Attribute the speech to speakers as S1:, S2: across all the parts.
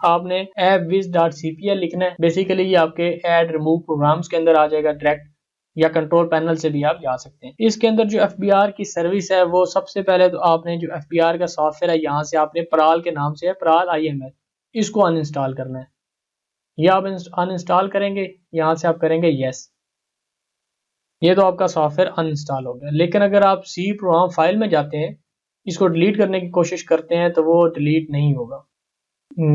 S1: आपने appwiz.cpl लिखना है। बेसिकली ये आपके ऐड रिमूव प्रोग्राम्स के अंदर आ जाएगा डायरेक्ट, या कंट्रोल पैनल से भी आप जा सकते हैं। इसके अंदर जो FBR की सर्विस है वो सबसे पहले तो आपने जो FBR का सॉफ्टवेयर है यहाँ से आपने प्राल के नाम से है, प्राल IMS, इसको अनइंस्टॉल करना है। ये आप अनइंस्टॉल करेंगे, यहाँ से आप करेंगे यस। ये तो आपका सॉफ्टवेयर अनइंस्टॉल हो गया। लेकिन अगर आप सी प्रोग्राम फाइल में जाते हैं, इसको डिलीट करने की कोशिश करते हैं तो वो डिलीट नहीं होगा।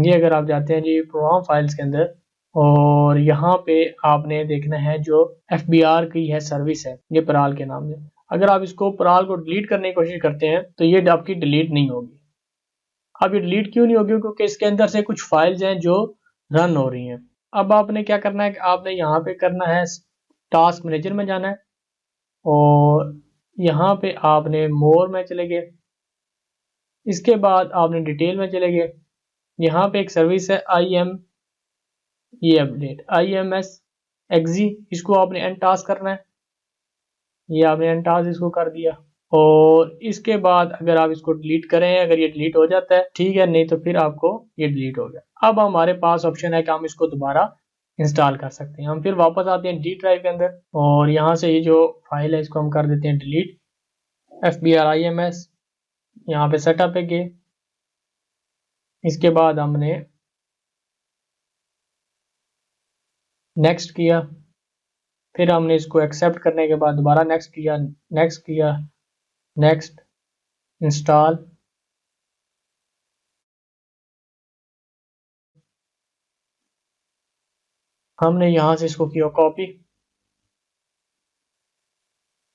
S1: ये अगर आप जाते हैं जी प्रोग्राम फाइल्स के अंदर, और यहाँ पे आपने देखना है जो FBR की है सर्विस है, ये पराल के नाम से। अगर आप इसको पराल को डिलीट करने की कोशिश करते हैं तो ये आपकी डिलीट नहीं होगी। अब ये डिलीट क्यों नहीं होगी? क्योंकि इसके अंदर से कुछ फाइल्स हैं जो रन हो रही हैं। अब आपने क्या करना है कि आपने यहाँ पे करना है, टास्क मैनेजर में जाना है, और यहाँ पे आपने मोर में चले गए। इसके बाद आपने डिटेल में चले गए। यहाँ पे एक सर्विस है ये अपडेट IMS exe, इसको आपने एंड टास्क करना है। ये आपने एंड टास्क इसको कर दिया, और इसके बाद अगर आप इसको डिलीट करें, अगर ये डिलीट हो जाता है ठीक है, नहीं तो फिर आपको ये डिलीट हो गया। अब हमारे पास ऑप्शन है कि हम इसको दोबारा इंस्टॉल कर सकते हैं। हम फिर वापस आते हैं डी ड्राइव के अंदर, और यहाँ से ये जो फाइल है इसको हम कर देते हैं डिलीट, FBR IMS। यहाँ पे सेटअप पे गए, इसके बाद हमने नेक्स्ट किया, फिर हमने इसको एक्सेप्ट करने के बाद दोबारा नेक्स्ट किया, नेक्स्ट इंस्टॉल। हमने यहाँ से इसको किया कॉपी,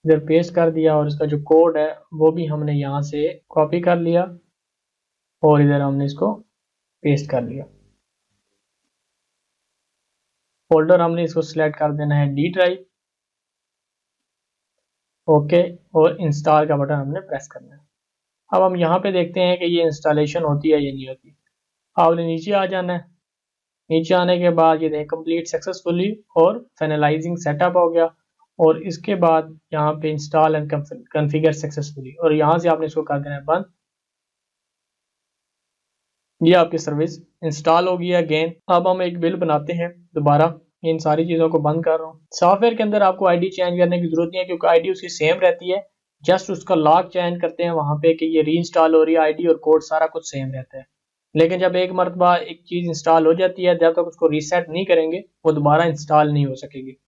S1: इधर पेस्ट कर दिया, और इसका जो कोड है वो भी हमने यहाँ से कॉपी कर लिया, और इधर हमने इसको पेस्ट कर लिया। फोल्डर हमने इसको सिलेक्ट कर देना है डी ड्राइव, ओके, और इंस्टॉल का बटन हमने प्रेस करना है। अब हम यहाँ पे देखते हैं कि ये इंस्टॉलेशन होती है या नहीं होती। आपने नीचे आ जाना है, नीचे आने के बाद ये देखें कंप्लीट सक्सेसफुली और फाइनलाइजिंग सेटअप हो गया, और इसके बाद यहाँ पे इंस्टॉल एंड कॉन्फ़िगर सक्सेसफुली, और यहाँ से आपने इसको कर देना है बंद। ये आपकी सर्विस इंस्टॉल हो गई है अगेन। अब हम एक बिल बनाते हैं दोबारा, इन सारी चीज़ों को बंद कर रहा हूँ। सॉफ्टवेयर के अंदर आपको आईडी चेंज करने की जरूरत नहीं है, क्योंकि आईडी उसकी सेम रहती है। जस्ट उसका लॉक चेंज करते हैं वहाँ पे कि ये री इंस्टॉल हो रही है, आईडी और कोड सारा कुछ सेम रहता है। लेकिन जब एक मरतबा एक चीज़ इंस्टॉल हो जाती है, जब तक उसको रीसेट नहीं करेंगे वो दोबारा इंस्टॉल नहीं हो सकेगी।